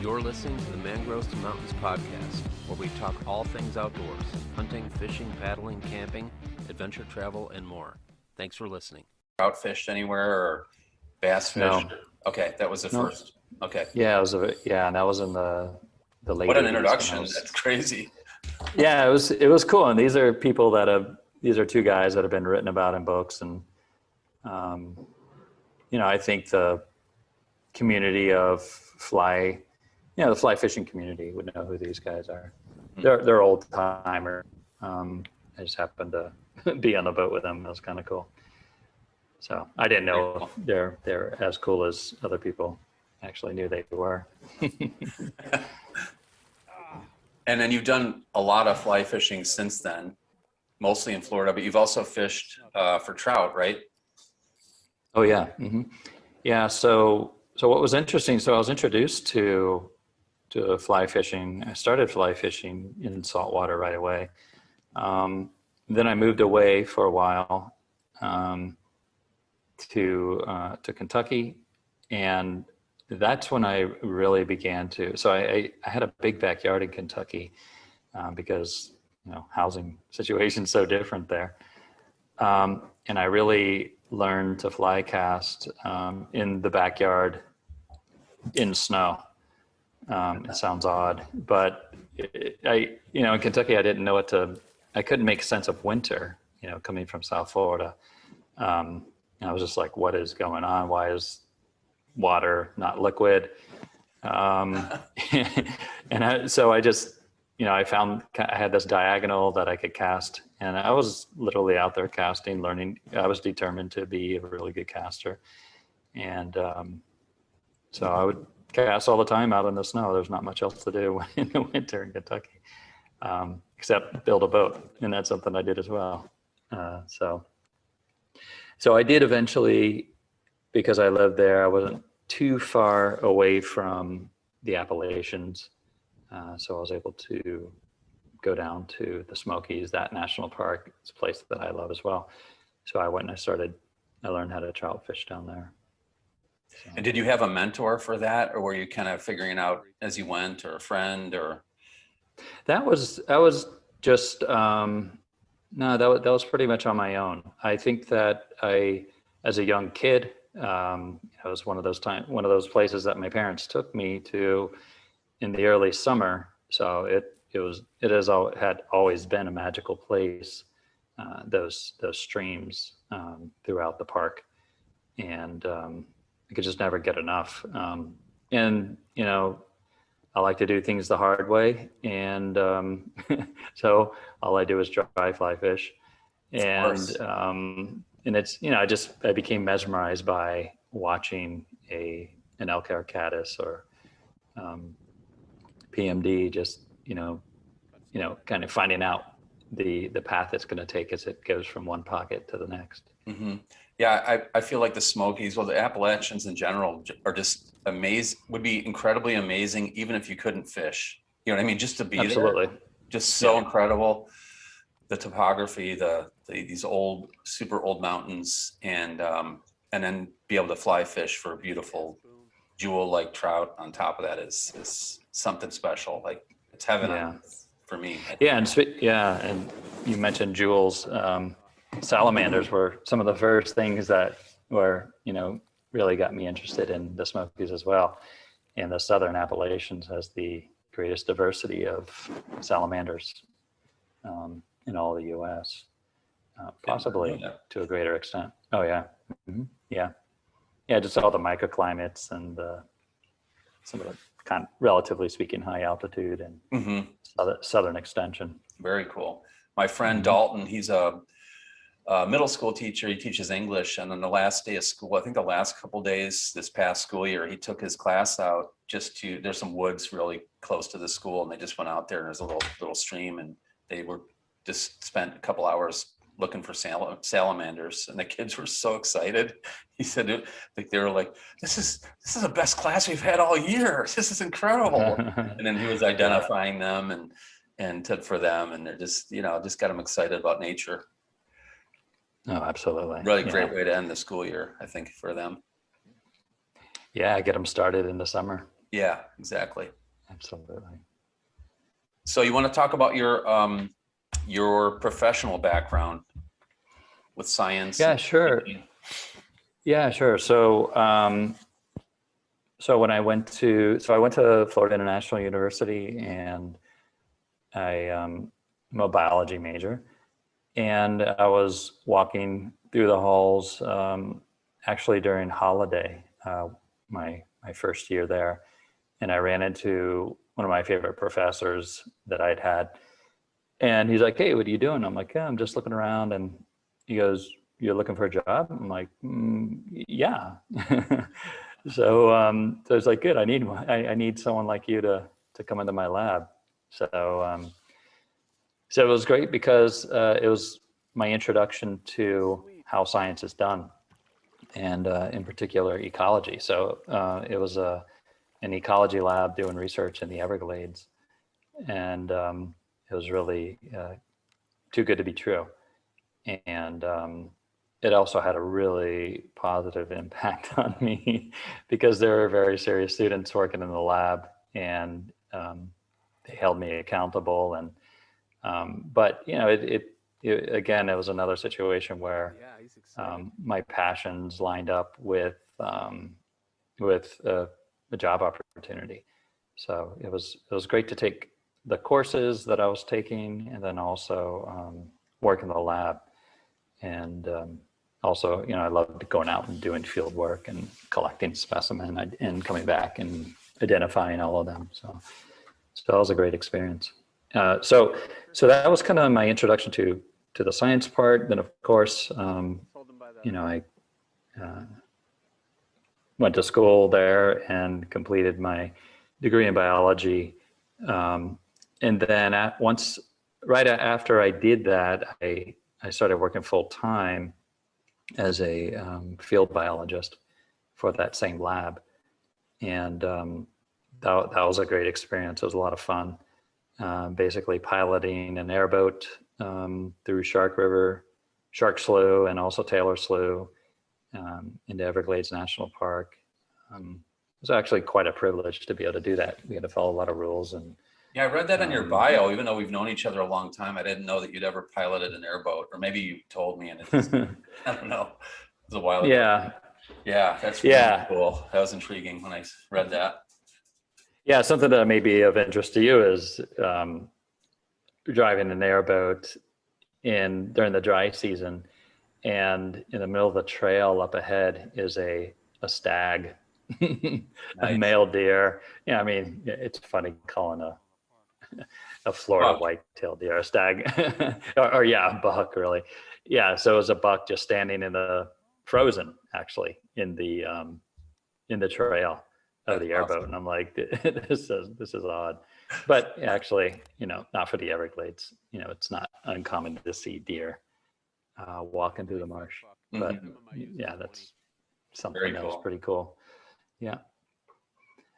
You're listening to the Mangroves to Mountains podcast, where we talk all things outdoors, hunting, fishing, paddling, camping, adventure travel, and more. Thanks for listening. Trout fished anywhere or bass fished? No. Okay, that was the No. first. Okay. Yeah, and that was in the late What an 80s introduction. That's crazy. Yeah, it was cool. And these are people these are two guys that have been written about in books. And, I think the community of the fly fishing community would know who these guys are. They're old timer. I just happened to be on the boat with them. It was kind of cool. So I didn't know they're as cool as other people actually knew they were. And then you've done a lot of fly fishing since then, mostly in Florida, but you've also fished for trout, right? Oh yeah. Mm-hmm. Yeah. So what was interesting, so I was introduced to fly fishing. I started fly fishing in saltwater right away. Then I moved away for a while to Kentucky, and that's when I really began to. So I had a big backyard in Kentucky because housing situation's so different there, and I really learned to fly cast in the backyard in snow. It sounds odd, but in Kentucky, I couldn't make sense of winter, coming from South Florida. I was just like, what is going on? Why is water not liquid? So I just, I had this diagonal that I could cast, and I was literally out there casting, learning. I was determined to be a really good caster. And so I would cast all the time out in the snow. There's not much else to do in the winter in Kentucky, except build a boat. And that's something I did as well. So I did eventually, because I lived there, I wasn't too far away from the Appalachians. So I was able to go down to the Smokies, that national park. It's a place that I love as well. So I went and I learned how to trout fish down there. So. And did you have a mentor for that, or were you kind of figuring out as you went, or a friend, or? That was just, no, that was pretty much on my own. I think that as a young kid, it was one of those places that my parents took me to in the early summer. So it had always been a magical place. Those streams throughout the park, and I could just never get enough. And I like to do things the hard way, and so all I do is dry fly fish, and it's I became mesmerized by watching an elk hair caddis or PMD, just kind of finding out the path it's going to take as it goes from one pocket to the next. Mm-hmm. Yeah, I feel like the Smokies, well, the Appalachians in general are just would be incredibly amazing, even if you couldn't fish. You know what I mean? Just to be Absolutely. there, just so incredible. The topography, these super old mountains, and then be able to fly fish for a beautiful jewel-like trout on top of that is something special. Like, it's heaven for me. Yeah, and you mentioned jewels. Salamanders were some of the first things that really got me interested in the Smokies as well. And the Southern Appalachians has the greatest diversity of salamanders in all the U.S., possibly to a greater extent. Oh yeah. Mm-hmm. Yeah, just all the microclimates and some of the relatively speaking high altitude and southern extension. Very cool. My friend Dalton, he's a middle school teacher. He teaches English, and on the last day of school, I think the last couple of days this past school year, he took his class out there's some woods really close to the school, and they just went out there, and there's a little stream, and they were just spent a couple hours looking for salamanders, and the kids were so excited. He said they were like, this is the best class we've had all year. This is incredible. And then he was identifying them and took for them, and they're just got them excited about nature. Oh, absolutely. Really great way to end the school year, I think, for them. Yeah, get them started in the summer. Yeah, exactly. Absolutely. So you want to talk about your professional background with science? Yeah, sure. Yeah, sure. So when I went to Florida International University, and I'm a biology major, and I was walking through the halls, actually during holiday, my first year there, and I ran into one of my favorite professors that I'd had, and he's like, "Hey, what are you doing?" I'm like, "Yeah, I'm just looking around," and he goes, "You're looking for a job?" I'm like, "Yeah." So it's like, good. I need someone like you to come into my lab. So it was great because it was my introduction to how science is done, and in particular ecology. So it was an ecology lab doing research in the Everglades, and it was really too good to be true. And it also had a really positive impact on me because there were very serious students working in the lab, and they held me accountable. And but again, it was another situation where my passions lined up with a job opportunity. So it was great to take the courses that I was taking, and then also work in the lab. And also, I loved going out and doing field work and collecting specimen and coming back and identifying all of them. So that was a great experience. So that was kind of my introduction to the science part. Then, of course, I went to school there and completed my degree in biology. And then right after I did that, I started working full time as a field biologist for that same lab. And that was a great experience. It was a lot of fun. Basically piloting an airboat through Shark Slough, and also Taylor Slough, into Everglades National Park. It was actually quite a privilege to be able to do that. We had to follow a lot of rules. And Yeah, I read that in your bio. Even though we've known each other a long time, I didn't know that you'd ever piloted an airboat, or maybe you told me and it just, I don't know. It was a while ago. Yeah. Yeah, that's really cool. That was intriguing when I read that. Yeah, something that may be of interest to you is driving an airboat during the dry season, and in the middle of the trail up ahead is a stag, a male deer. Yeah, I mean, it's funny calling a Florida white-tailed deer a stag, or yeah, a buck, really. Yeah, so it was a buck just standing in the frozen, actually, in the trail of the airboat. And I'm like, this is odd. But actually, not for the Everglades. It's not uncommon to see deer walking through the marsh. But yeah, that's something that was pretty cool. Yeah.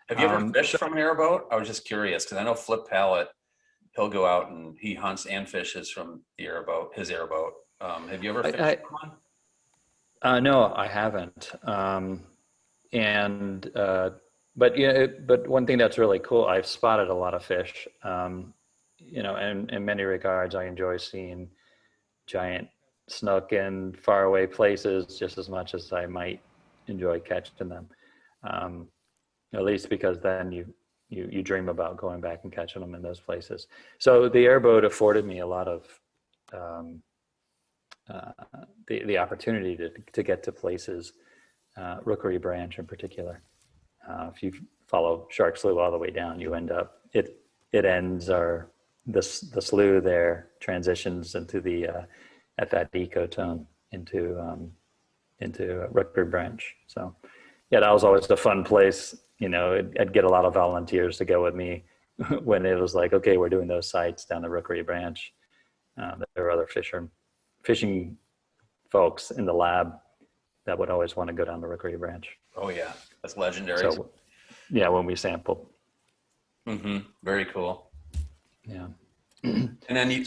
Have you ever fished from an airboat? I was just curious because I know Flip Pallet, he'll go out and he hunts and fishes from his airboat. Have you ever fished from one? No, I haven't. But one thing that's really cool, I've spotted a lot of fish. And in many regards, I enjoy seeing giant snook in faraway places just as much as I might enjoy catching them. At least because then you dream about going back and catching them in those places. So the airboat afforded me a lot of the opportunity to get to places, Rookery Branch in particular. If you follow Shark Slough all the way down, you end up it ends the slough there transitions into at that ecotone into Rookery Branch. So yeah, that was always a fun place. I'd get a lot of volunteers to go with me when it was like, okay, we're doing those sites down the Rookery Branch. There were other fishing folks in the lab that would always want to go down the Rookery Branch. Oh yeah, that's legendary. So yeah, when we sampled. Very cool. Yeah. And then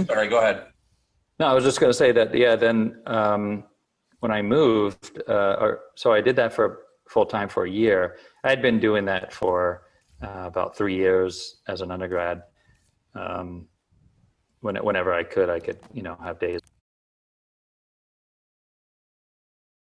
sorry, go ahead. No, I was just going to say that, yeah, then when I moved, so I did that for full time for a year. I had been doing that for about 3 years as an undergrad. Whenever I could, have days